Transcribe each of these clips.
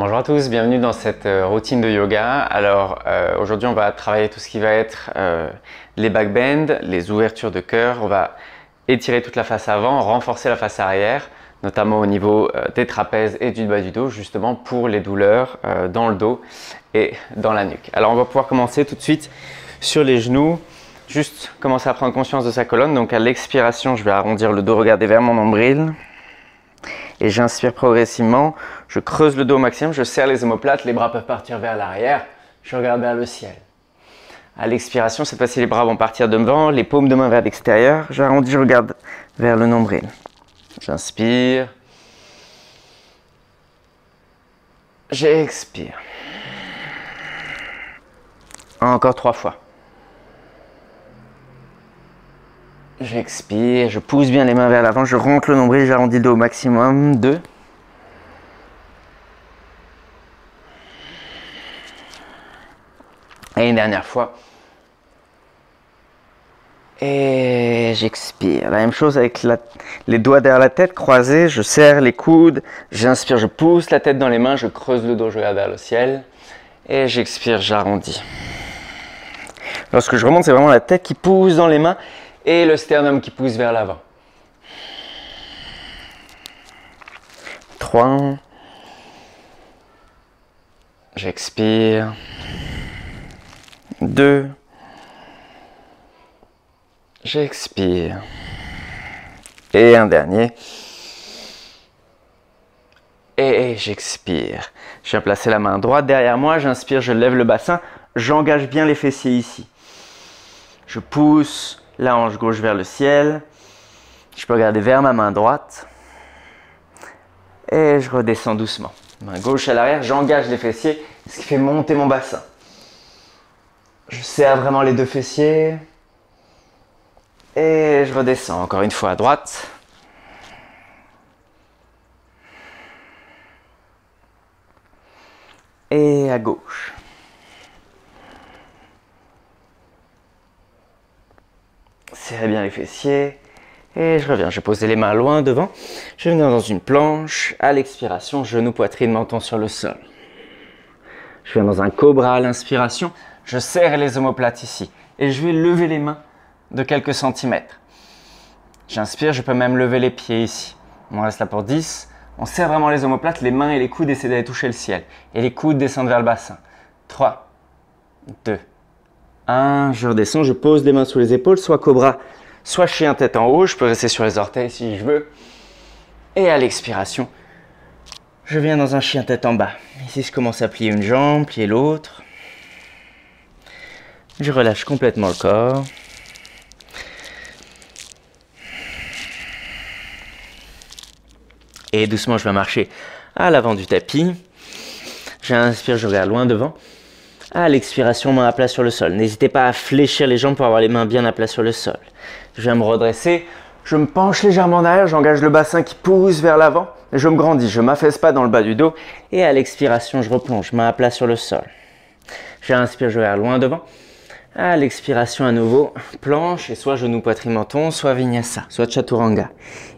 Bonjour à tous, bienvenue dans cette routine de yoga. Alors aujourd'hui on va travailler tout ce qui va être les back bends, les ouvertures de cœur. On va étirer toute la face avant, renforcer la face arrière, notamment au niveau des trapèzes et du bas du dos, justement pour les douleurs dans le dos et dans la nuque. Alors on va pouvoir commencer tout de suite sur les genoux, juste commencer à prendre conscience de sa colonne. Donc à l'expiration, je vais arrondir le dos, regarder vers mon nombril. Et j'inspire progressivement, je creuse le dos au maximum, je serre les omoplates, les bras peuvent partir vers l'arrière, je regarde vers le ciel. À l'expiration, cette fois-ci les bras vont partir devant, les paumes de main vers l'extérieur, j'arrondis, je regarde vers le nombril. J'inspire. J'expire. Encore 3 fois. J'expire, je pousse bien les mains vers l'avant, je rentre le nombril, j'arrondis le dos au maximum. 2. Et une dernière fois. Et j'expire. La même chose avec les doigts derrière la tête, croisés, je serre les coudes, j'inspire, je pousse la tête dans les mains, je creuse le dos, je regarde vers le ciel. Et j'expire, j'arrondis. Lorsque je remonte, c'est vraiment la tête qui pousse dans les mains et le sternum qui pousse vers l'avant. 3. J'expire. 2. J'expire. Et un dernier. Et j'expire. Je viens placer la main droite derrière moi, j'inspire, je lève le bassin, j'engage bien les fessiers ici. Je pousse la hanche gauche vers le ciel. Je peux regarder vers ma main droite. Et je redescends doucement. Main gauche à l'arrière, j'engage les fessiers, ce qui fait monter mon bassin. Je serre vraiment les deux fessiers. Et je redescends encore une fois à droite. Et à gauche. Serrez bien les fessiers. Et je reviens. Je vais poser les mains loin devant. Je vais venir dans une planche. À l'expiration, genou, poitrine, menton sur le sol. Je viens dans un cobra à l'inspiration. Je serre les omoplates ici. Et je vais lever les mains de quelques centimètres. J'inspire, je peux même lever les pieds ici. On reste là pour 10. On serre vraiment les omoplates, les mains et les coudes essaient d'aller toucher le ciel. Et les coudes descendent vers le bassin. 3, 2, 1. Je redescends, je pose les mains sous les épaules, soit cobra, soit chien tête en haut. Je peux rester sur les orteils si je veux. Et à l'expiration, je viens dans un chien tête en bas. Ici, je commence à plier une jambe, plier l'autre. Je relâche complètement le corps. Et doucement, je vais marcher à l'avant du tapis. J'inspire, je regarde loin devant. À l'expiration, main à plat sur le sol. N'hésitez pas à fléchir les jambes pour avoir les mains bien à plat sur le sol. Je viens me redresser. Je me penche légèrement en arrière. J'engage le bassin qui pousse vers l'avant. Je me grandis. Je ne m'affaisse pas dans le bas du dos. Et à l'expiration, je replonge. Main à plat sur le sol. J'inspire, je regarde loin devant. À l'expiration à nouveau, planche. Et soit genou, poitrine, menton, soit vinyasa, soit chaturanga.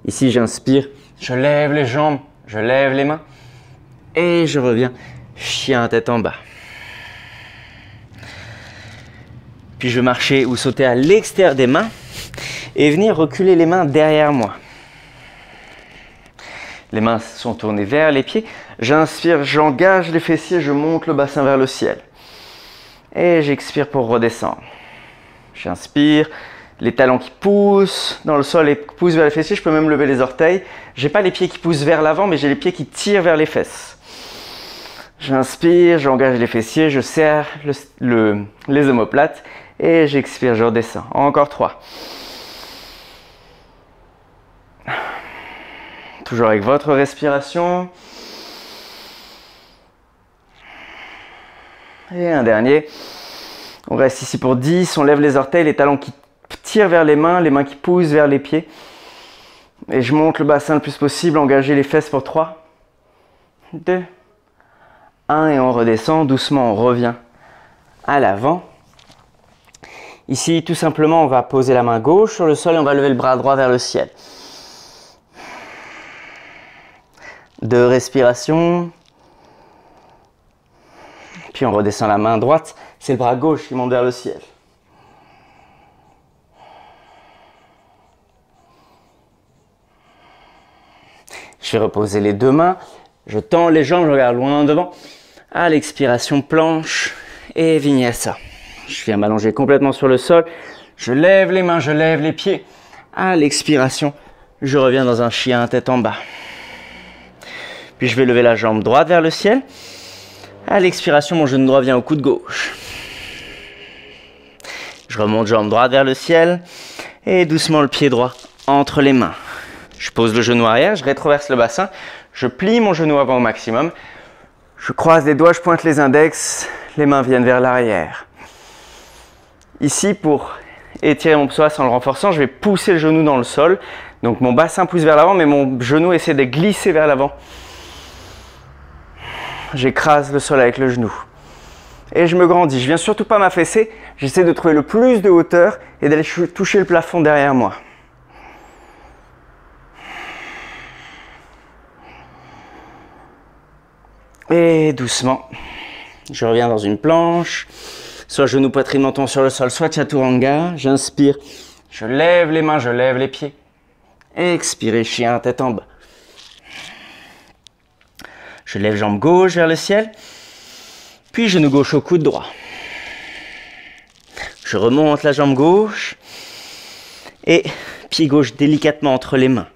Ici, j'inspire. Je lève les jambes, je lève les mains et je reviens chien tête en bas. Puis je vais marcher ou sauter à l'extérieur des mains et venir reculer les mains derrière moi. Les mains sont tournées vers les pieds. J'inspire, j'engage les fessiers, je monte le bassin vers le ciel. Et j'expire pour redescendre. J'inspire. Les talons qui poussent dans le sol et poussent vers les fessiers. Je peux même lever les orteils. Je n'ai pas les pieds qui poussent vers l'avant, mais j'ai les pieds qui tirent vers les fesses. J'inspire, j'engage les fessiers, je serre les omoplates et j'expire, je redescends. Encore 3. Toujours avec votre respiration. Et un dernier. On reste ici pour 10. On lève les orteils, les talons qui tire vers les mains qui poussent vers les pieds. Et je monte le bassin le plus possible, engager les fesses pour 3, 2, 1 et on redescend. Doucement, on revient à l'avant. Ici, tout simplement, on va poser la main gauche sur le sol et on va lever le bras droit vers le ciel. 2 respirations. Puis on redescend la main droite, c'est le bras gauche qui monte vers le ciel. Je vais reposer les deux mains, je tends les jambes, je regarde loin en devant. À l'expiration, planche et vinyasa. Je viens m'allonger complètement sur le sol, je lève les mains, je lève les pieds. À l'expiration, je reviens dans un chien tête en bas. Puis je vais lever la jambe droite vers le ciel. À l'expiration, mon genou droit vient au coude gauche. Je remonte jambe droite vers le ciel et doucement le pied droit entre les mains. Je pose le genou arrière, je rétroverse le bassin, je plie mon genou avant au maximum. Je croise les doigts, je pointe les index, les mains viennent vers l'arrière. Ici, pour étirer mon psoas en le renforçant, je vais pousser le genou dans le sol. Donc mon bassin pousse vers l'avant, mais mon genou essaie de glisser vers l'avant. J'écrase le sol avec le genou. Et je me grandis. Je viens surtout pas m'affaisser. J'essaie de trouver le plus de hauteur et d'aller toucher le plafond derrière moi. Et doucement, je reviens dans une planche. Soit genou, poitrine, menton sur le sol, soit chaturanga. J'inspire. Je lève les mains, je lève les pieds. Expirez, chien, tête en bas. Je lève jambe gauche vers le ciel. Puis genou gauche au coude droit. Je remonte la jambe gauche. Et pied gauche délicatement entre les mains.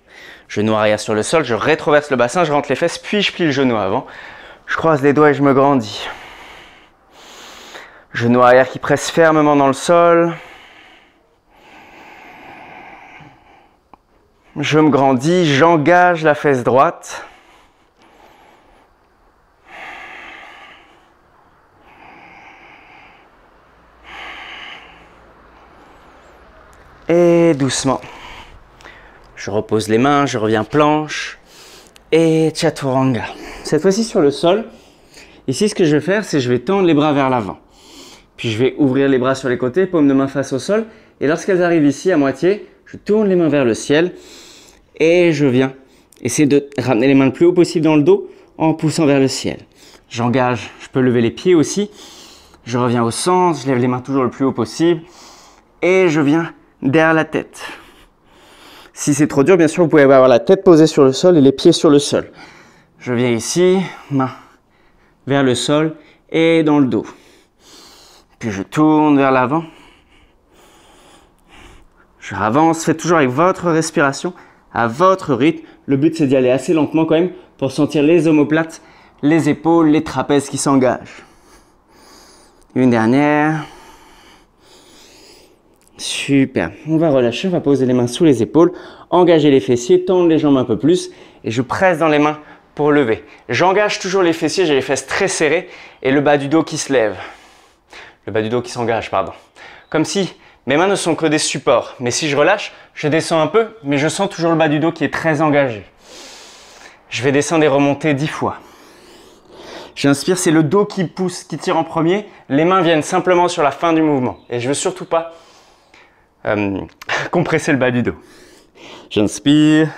Genou arrière sur le sol, je rétroverse le bassin, je rentre les fesses, puis je plie le genou avant. Je croise les doigts et je me grandis. Genou arrière qui presse fermement dans le sol. Je me grandis, j'engage la fesse droite. Et doucement, je repose les mains, je reviens planche et chaturanga. Cette fois-ci sur le sol, ici ce que je vais faire, c'est que je vais tendre les bras vers l'avant. Puis je vais ouvrir les bras sur les côtés, paume de main face au sol. Et lorsqu'elles arrivent ici à moitié, je tourne les mains vers le ciel et je viens essayer de ramener les mains le plus haut possible dans le dos en poussant vers le ciel. J'engage, je peux lever les pieds aussi. Je reviens au centre, je lève les mains toujours le plus haut possible et je viens derrière la tête. Si c'est trop dur, bien sûr, vous pouvez avoir la tête posée sur le sol et les pieds sur le sol. Je viens ici, main vers le sol et dans le dos. Puis je tourne vers l'avant. Je avance, faites toujours avec votre respiration, à votre rythme. Le but, c'est d'y aller assez lentement quand même pour sentir les omoplates, les épaules, les trapèzes qui s'engagent. Une dernière. Super. On va relâcher, on va poser les mains sous les épaules, engager les fessiers, tendre les jambes un peu plus et je presse dans les mains pour lever. J'engage toujours les fessiers, j'ai les fesses très serrées et le bas du dos qui se lève. Le bas du dos qui s'engage, pardon. Comme si mes mains ne sont que des supports. Mais si je relâche, je descends un peu, mais je sens toujours le bas du dos qui est très engagé. Je vais descendre et remonter 10 fois. J'inspire, c'est le dos qui pousse, qui tire en premier. Les mains viennent simplement sur la fin du mouvement. Et je ne veux surtout pas compresser le bas du dos. J'inspire.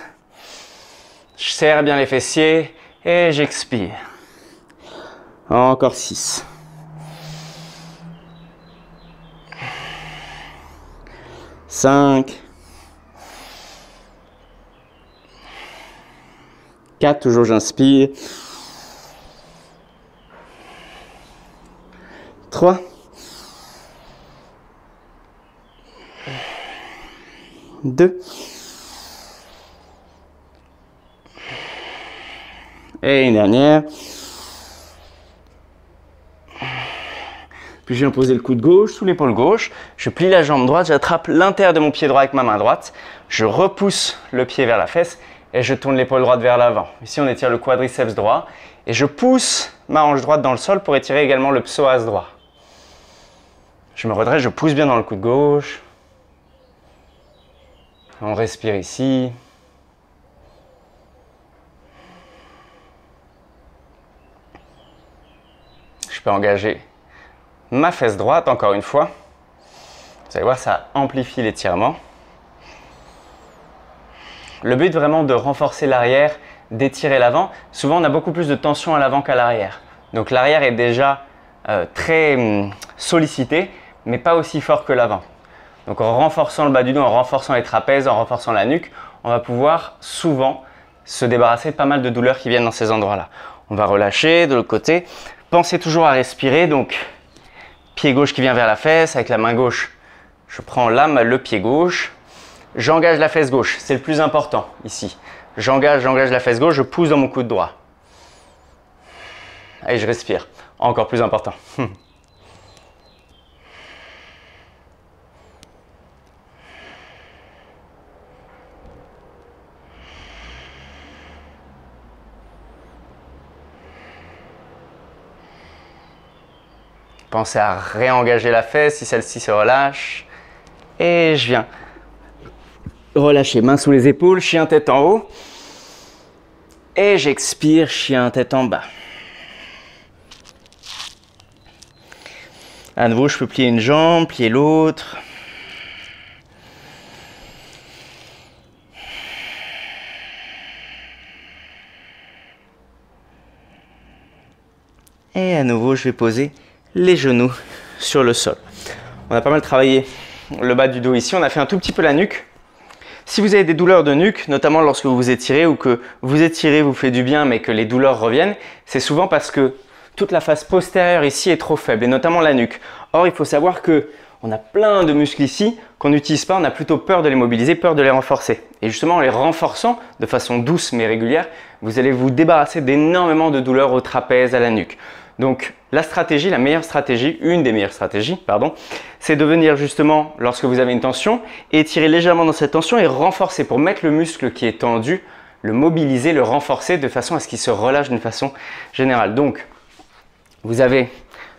Je serre bien les fessiers et j'expire. Encore 6. 5. 4, toujours j'inspire. 3. 2. Et une dernière. Puis je viens poser le coude gauche sous l'épaule gauche. Je plie la jambe droite, j'attrape l'intérieur de mon pied droit avec ma main droite. Je repousse le pied vers la fesse et je tourne l'épaule droite vers l'avant. Ici, on étire le quadriceps droit et je pousse ma hanche droite dans le sol pour étirer également le psoas droit. Je me redresse, je pousse bien dans le coude gauche. On respire ici. Je peux engager ma fesse droite encore une fois. Vous allez voir, ça amplifie l'étirement. Le but vraiment de renforcer l'arrière, d'étirer l'avant. Souvent, on a beaucoup plus de tension à l'avant qu'à l'arrière. Donc l'arrière est déjà très sollicité, mais pas aussi fort que l'avant. Donc en renforçant le bas du dos, en renforçant les trapèzes, en renforçant la nuque, on va pouvoir souvent se débarrasser de pas mal de douleurs qui viennent dans ces endroits-là. On va relâcher de l'autre côté. Pensez toujours à respirer, donc pied gauche qui vient vers la fesse, avec la main gauche, je prends le pied gauche, j'engage la fesse gauche, c'est le plus important ici. J'engage la fesse gauche, je pousse dans mon coude droit. Et je respire, encore plus important. Pensez à réengager la fesse si celle-ci se relâche. Et je viens relâcher, main sous les épaules, chien tête en haut. Et j'expire, chien tête en bas. À nouveau, je peux plier une jambe, plier l'autre. Et à nouveau, je vais poser les genoux sur le sol. On a pas mal travaillé le bas du dos ici. On a fait un tout petit peu la nuque. Si vous avez des douleurs de nuque, notamment lorsque vous vous étirez ou que vous étirez vous fait du bien mais que les douleurs reviennent, c'est souvent parce que toute la face postérieure ici est trop faible et notamment la nuque. Or, il faut savoir que on a plein de muscles ici qu'on n'utilise pas, on a plutôt peur de les mobiliser, peur de les renforcer. Et justement, en les renforçant de façon douce mais régulière, vous allez vous débarrasser d'énormément de douleurs au trapèze, à la nuque. Donc la stratégie, la meilleure stratégie, une des meilleures stratégies, pardon, c'est de venir justement, lorsque vous avez une tension, étirer légèrement dans cette tension et renforcer pour mettre le muscle qui est tendu, le mobiliser, le renforcer de façon à ce qu'il se relâche d'une façon générale. Donc, vous avez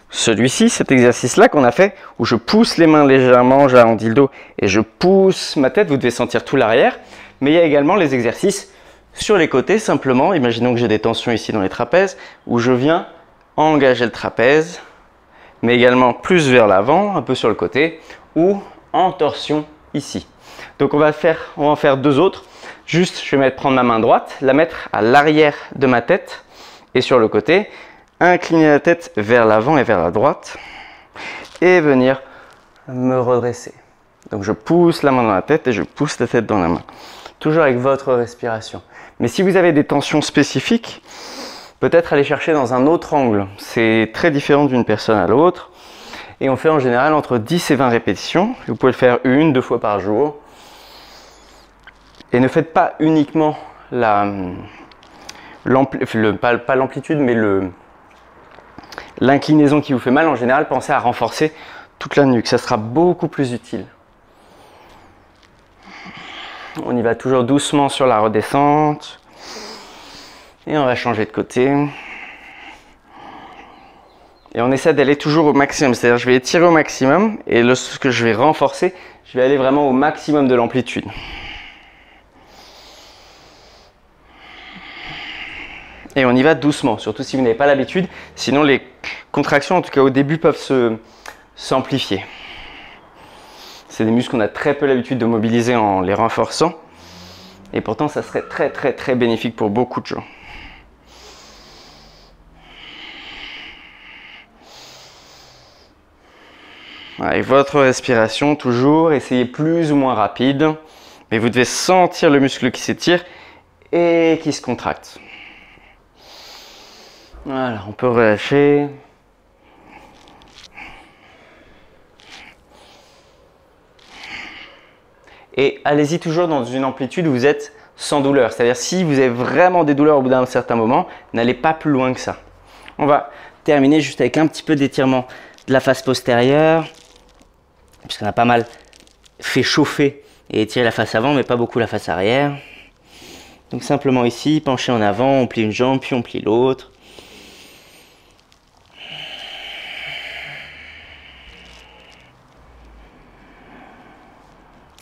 celui-ci, cet exercice-là qu'on a fait, où je pousse les mains légèrement, j'arrondis le dos et je pousse ma tête, vous devez sentir tout l'arrière. Mais il y a également les exercices sur les côtés, simplement, imaginons que j'ai des tensions ici dans les trapèzes, où je viens engager le trapèze, mais également plus vers l'avant, un peu sur le côté, ou en torsion ici. Donc on va en faire deux autres. Juste, je vais prendre ma main droite, la mettre à l'arrière de ma tête et sur le côté, incliner la tête vers l'avant et vers la droite et venir me redresser. Donc je pousse la main dans la tête et je pousse la tête dans la main. Toujours avec votre respiration. Mais si vous avez des tensions spécifiques, peut-être aller chercher dans un autre angle. C'est très différent d'une personne à l'autre. Et on fait en général entre 10 et 20 répétitions. Vous pouvez le faire une, deux fois par jour. Et ne faites pas uniquement pas l'amplitude, mais l'inclinaison qui vous fait mal. En général, pensez à renforcer toute la nuque. Ça sera beaucoup plus utile. On y va toujours doucement sur la redescente. Et on va changer de côté. Et on essaie d'aller toujours au maximum. C'est-à-dire je vais étirer au maximum et lorsque je vais renforcer, je vais aller vraiment au maximum de l'amplitude. Et on y va doucement, surtout si vous n'avez pas l'habitude. Sinon les contractions, en tout cas au début, peuvent s'amplifier. C'est des muscles qu'on a très peu l'habitude de mobiliser en les renforçant. Et pourtant, ça serait très très très bénéfique pour beaucoup de gens. Avec votre respiration, toujours, essayez plus ou moins rapide. Mais vous devez sentir le muscle qui s'étire et qui se contracte. Voilà, on peut relâcher. Et allez-y toujours dans une amplitude où vous êtes sans douleur. C'est-à-dire si vous avez vraiment des douleurs au bout d'un certain moment, n'allez pas plus loin que ça. On va terminer juste avec un petit peu d'étirement de la face postérieure. Puisqu'on a pas mal fait chauffer et étirer la face avant, mais pas beaucoup la face arrière. Donc simplement ici, pencher en avant, on plie une jambe, puis on plie l'autre.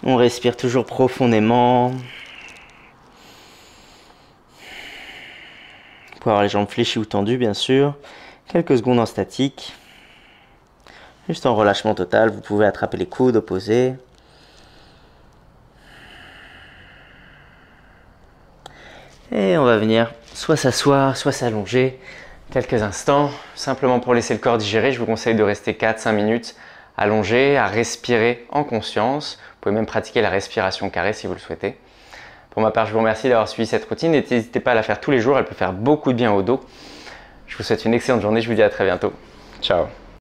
On respire toujours profondément. Pour avoir les jambes fléchies ou tendues, bien sûr. Quelques secondes en statique. Juste en relâchement total, vous pouvez attraper les coudes opposés. Et on va venir soit s'asseoir, soit s'allonger quelques instants, simplement pour laisser le corps digérer. Je vous conseille de rester 4-5 minutes allongé, à respirer en conscience. Vous pouvez même pratiquer la respiration carrée si vous le souhaitez. Pour ma part, je vous remercie d'avoir suivi cette routine et n'hésitez pas à la faire tous les jours, elle peut faire beaucoup de bien au dos. Je vous souhaite une excellente journée, je vous dis à très bientôt. Ciao.